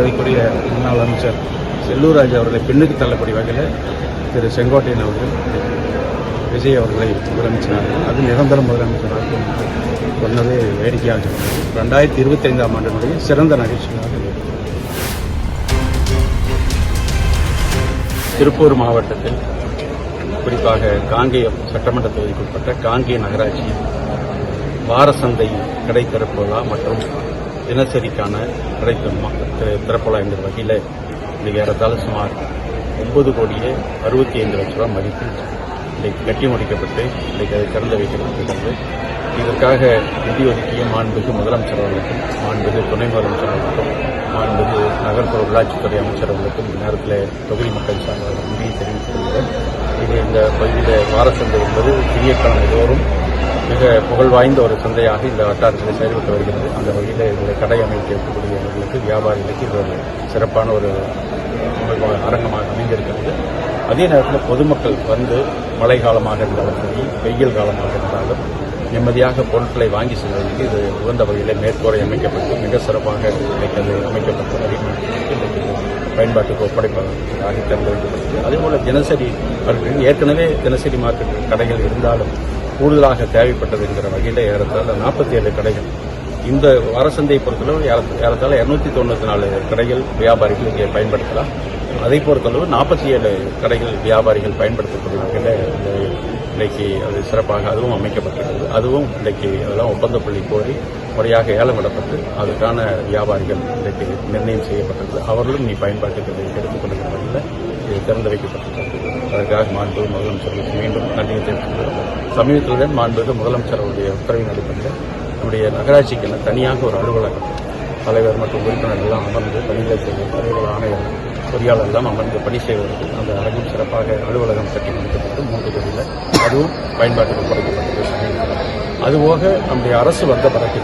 மரியாதைக்குரிய முன்னாள் அமைச்சர் செல்லூர் ராஜு அவர்களை பின்னுக்கு தள்ளக்கூடிய வகையில் திரு செங்கோட்டையன் அவர்கள் விஜய் அவர்களை முதலமைச்சராக அது நிரந்தர முதலமைச்சராக சொன்னது வேடிக்கையாக இருந்தது. 2025ஆம் ஆண்டினுடைய சிறந்த நகைச்சுவையாக இருந்தது. திருப்பூர் மாவட்டத்தில் குறிப்பாக காங்கேயம் சட்டமன்ற தொகுதிக்குட்பட்ட காங்கேயம் நகராட்சியில் வாரசந்தை கடை திறப்புலா மற்றும் தினசரிக்கான கடை திறப்புலா என்கிற வகையில் இன்றைக்கு ஏறத்தாழ சுமார் 9,65 லட்சம் ரூபாய் மதிப்பில் இன்றைக்கு கட்டி முடிக்கப்பட்டு இன்றைக்கு அதை திறந்து வைக்கப்பட்டிருக்கிறது. இதற்காக நிதி ஒதுக்கிய மாண்புமிகு முதலமைச்சர் அவர்களுக்கும் மாண்புமிகு துணை முதலமைச்சர் அவர்களுக்கும் மாண்புமிகு நகர்ப்புற உள்ளாட்சித்துறை அமைச்சர் அவர்களுக்கும் இந்த நேரத்தில் தொகுதி மக்கள் சார்பாக நன்றியை தெரிவித்துக் கொள்கிறேன். இது இந்த பகுதியில் வாரசந்தை என்பது திங்கட்கிழமை தோறும் மிக புகழ் வாய்ந்த ஒரு சந்தையாக இந்த வட்டாரத்தில் செயல்பட்டு வருகிறது. அந்த வகையில் இந்த கடை அமைக்கக்கூடியவர்களுக்கு வியாபாரிகளுக்கு இது ஒரு சிறப்பான ஒரு அரங்கமாக அமைந்திருக்கிறது. அதே நேரத்தில் பொதுமக்கள் வந்து மழை காலமாக இருந்தாலும் சரி வெயில் காலமாக இருந்தாலும் நிம்மதியாக பொருட்களை வாங்கி செல்வதற்கு இது உகந்த வகையில் மேற்கூரை அமைக்கப்பட்டு மிக சிறப்பாக அது அமைக்கப்பட்டு இன்றைக்கு பயன்பாட்டுக்கு ஒப்படைப்பதாக திறந்து வைக்கப்பட்டது. அதேபோல் தினசரி ஏற்கனவே தினசரி மார்க்கெட் கடைகள் இருந்தாலும் கூடுதலாக தேவைப்பட்டது என்கிற வகையில் ஏறத்தாழ 47 கடைகள் இந்த வாரசந்தையை பொறுத்தளவு ஏறத்தாழ 294 கடைகள் வியாபாரிகள் இங்கே பயன்படுத்தலாம். அதை பொறுத்தளவு 47 கடைகள் வியாபாரிகள் பயன்படுத்தக்கூடிய வகையில் இன்றைக்கு அது சிறப்பாக அதுவும் அமைக்கப்பட்டிருக்கிறது. அதுவும் இன்றைக்கு அதெல்லாம் ஒப்பந்த புள்ளி கோரி முறையாக ஏலம் விடப்பட்டு அதற்கான வியாபாரிகள் இன்றைக்கு நிர்ணயம் செய்யப்பட்டிருக்கிறது. அவர்களும் நீ பயன்பாட்டுக்கு எடுத்துக் கொள்கிற வகையில் இது திறந்து வைக்கப்பட்டிருக்கிறது. அதற்காக மாண்புமிகு முதலமைச்சர்களுக்கு மீண்டும் நன்றியை தெரிவித்துள்ளோம். சமீபத்தில் மாண்புமிகு முதலமைச்சர் அவருடைய உத்தரவின் அடிப்படையில் நம்முடைய நகராட்சிக்கு தனியாக ஒரு அலுவலகம் தலைவர் மற்றும் உறுப்பினர்கள்லாம் அமர்ந்து பணிகள் செய்வது தலைவர் ஆணையர் பொறியாளர் எல்லாம் அமர்ந்து பணி செய்வதற்கு அந்த அரங்கம் சிறப்பாக அலுவலகம் கட்டி முடிக்கப்பட்டு 3 கோடியில் அதுவும் பயன்பாட்டுக்கு கொடுக்கப்பட்டது. அதுபோக நம்முடைய அரசு வந்த பிறகு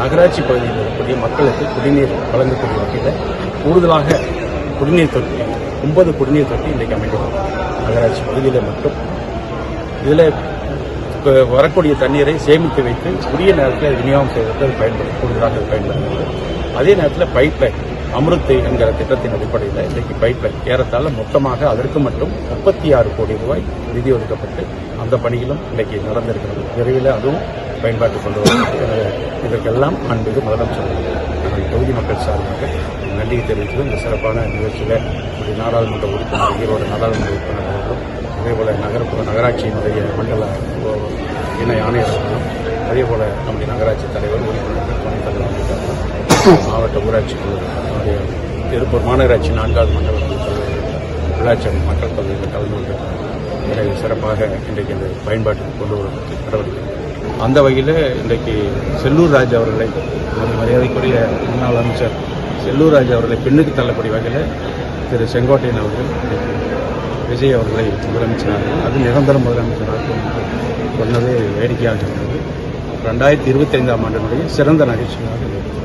நகராட்சி பகுதியில் இருக்கக்கூடிய மக்களுக்கு குடிநீர் வழங்கக்கூடிய வகையில் கூடுதலாக குடிநீர் தொட்டி 9 குடிநீர் தொட்டி இன்றைக்கு அமைக்கப்படும் நகராட்சி பகுதியில் மட்டும். இதில் வரக்கூடிய தண்ணீரை சேமித்து வைத்து உரிய நேரத்தில் விநியோகம் செய்வதற்கு அது பயன்படும் கூடுதலாக பயன்படுகிறது. அதே நேரத்தில் பைப்லைன் அமிர்த் என்கிற திட்டத்தின் அடிப்படையில் இன்றைக்கு பைப்லைன் ஏறத்தாழ மொத்தமாக அதற்கு மட்டும் 36 கோடி ரூபாய் நிதி ஒதுக்கப்பட்டு அந்த பணிகளும் இன்றைக்கு நடந்திருக்கிறது. விரைவில் அதுவும் பயன்பாட்டுக் கொண்டு வருகிறது. இதற்கெல்லாம் மாண்புமிகு முதலமைச்சர் தொகுதி மக்கள் சார்பாக நன்றியை தெரிவித்து இந்த சிறப்பான நிகழ்ச்சியில் நாடாளுமன்ற உறுப்பினர் ஈரோடு நாடாளுமன்ற உறுப்பினர் அவர்களும் அதேபோல நகராட்சியினுடைய மண்டல இணை ஆணையர்களும் அதேபோல நம்முடைய நகராட்சி தலைவர் உறுப்பினர்கள் துணைத் தலைவர் மாவட்ட ஊராட்சி குழு திருப்பூர் மாநகராட்சி 4வது மண்டலத்தில் உள்ளாட்சி மக்கள் பகுதியில் கலந்து கொண்டு சிறப்பாக இன்றைக்கு இந்த பயன்பாட்டுக்கு கொண்டு வருவதற்கு நடவடிக்கை. அந்த வகையில் இன்றைக்கு செல்லூர் ராஜு அவர்களை மரியாதைக்குரிய முன்னாள் அமைச்சர் செல்லூர் ராஜு அவர்களை பின்னுக்கு தள்ளக்கூடிய வகையில் திரு செங்கோட்டையன் அவர்கள் விஜய் அவர்களை முதலமைச்சராக அது நிரந்தர முதலமைச்சராக சொன்னது வேடிக்கையாக இருந்தது. 2025ஆம் ஆண்டினுடைய சிறந்த நகைச்சுவையாக இருந்தது.